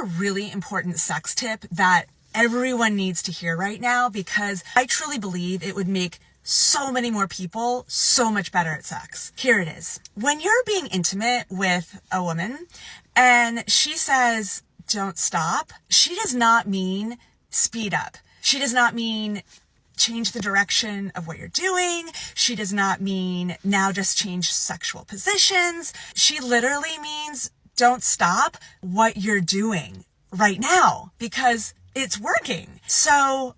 a really important sex tip that everyone needs to hear right now, because I truly believe it would make so many more people so much better at sex. Here it is. When you're being intimate with a woman and she says, don't stop, she does not mean speed up. She does not mean change the direction of what you're doing. She does not mean now just change sexual positions. She literally means don't stop what you're doing right now because it's working. So,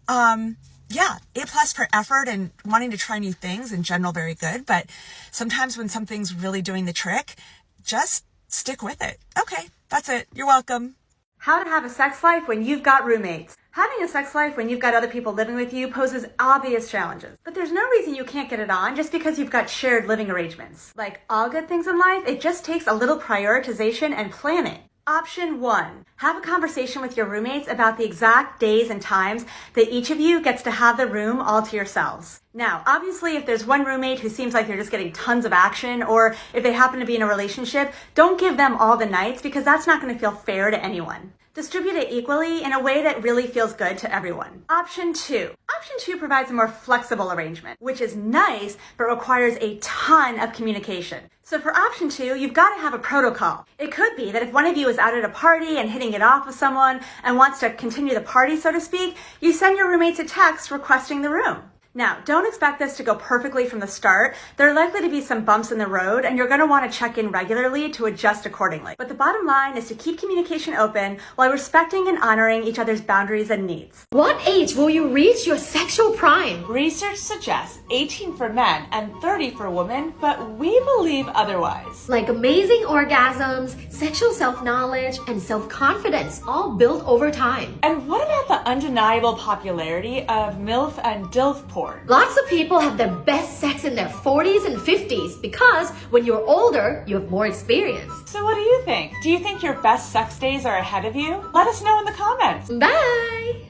yeah, A+ for effort and wanting to try new things in general, very good. But sometimes when something's really doing the trick, just stick with it. Okay, that's it. You're welcome. How to have a sex life when you've got roommates. Having a sex life when you've got other people living with you poses obvious challenges. But there's no reason you can't get it on just because you've got shared living arrangements. Like all good things in life, it just takes a little prioritization and planning. Option 1, have a conversation with your roommates about the exact days and times that each of you gets to have the room all to yourselves. Now, obviously, if there's one roommate who seems like they're just getting tons of action, or if they happen to be in a relationship, don't give them all the nights because that's not going to feel fair to anyone. Distribute it equally in a way that really feels good to everyone. Option 2. Option 2 provides a more flexible arrangement, which is nice, but requires a ton of communication. So for option 2, you've got to have a protocol. It could be that if one of you is out at a party and hitting it off with someone and wants to continue the party, so to speak, you send your roommates a text requesting the room. Now, don't expect this to go perfectly from the start. There are likely to be some bumps in the road, and you're going to want to check in regularly to adjust accordingly. But the bottom line is to keep communication open while respecting and honoring each other's boundaries and needs. What age will you reach your sexual prime? Research suggests 18 for men and 30 for women, but we believe otherwise. Like amazing orgasms, sexual self-knowledge, and self-confidence all built over time. And what about the undeniable popularity of MILF and DILF porn? Lots of people have their best sex in their 40s and 50s because when you're older, you have more experience. So what do you think? Do you think your best sex days are ahead of you? Let us know in the comments. Bye!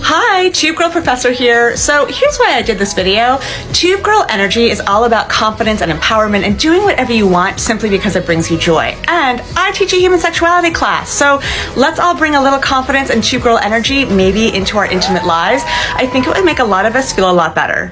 Hi, Tube Girl Professor here. So here's why I did this video. Tube Girl Energy is all about confidence and empowerment and doing whatever you want simply because it brings you joy. And I teach a human sexuality class. So let's all bring a little confidence and Tube Girl energy maybe into our intimate lives. I think it would make a lot of us feel a lot better.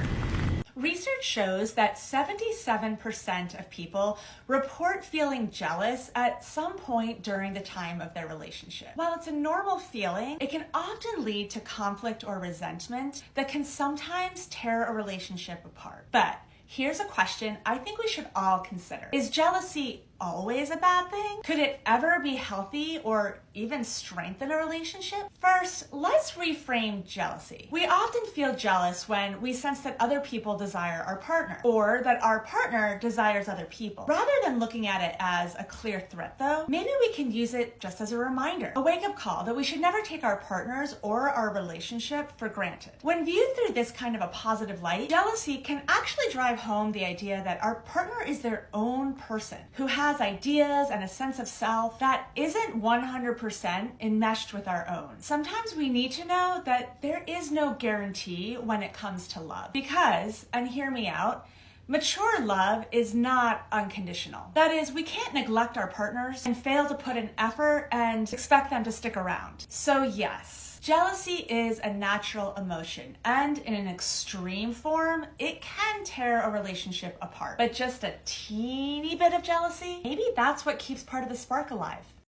Research shows that 77% of people report feeling jealous at some point during the time of their relationship. While it's a normal feeling, it can often lead to conflict or resentment that can sometimes tear a relationship apart. But here's a question I think we should all consider. Is jealousy always a bad thing? Could it ever be healthy or even strengthen a relationship? First, let's reframe jealousy. We often feel jealous when we sense that other people desire our partner or that our partner desires other people. Rather than looking at it as a clear threat though, maybe we can use it just as a reminder, a wake-up call that we should never take our partners or our relationship for granted. When viewed through this kind of a positive light, jealousy can actually drive home the idea that our partner is their own person who has ideas and a sense of self that isn't 100% enmeshed with our own. Sometimes we need to know that there is no guarantee when it comes to love because, and hear me out, mature love is not unconditional. That is, we can't neglect our partners and fail to put in effort and expect them to stick around. So yes, jealousy is a natural emotion, and in an extreme form, it can tear a relationship apart. But just a teeny bit of jealousy, maybe that's what keeps part of the spark alive.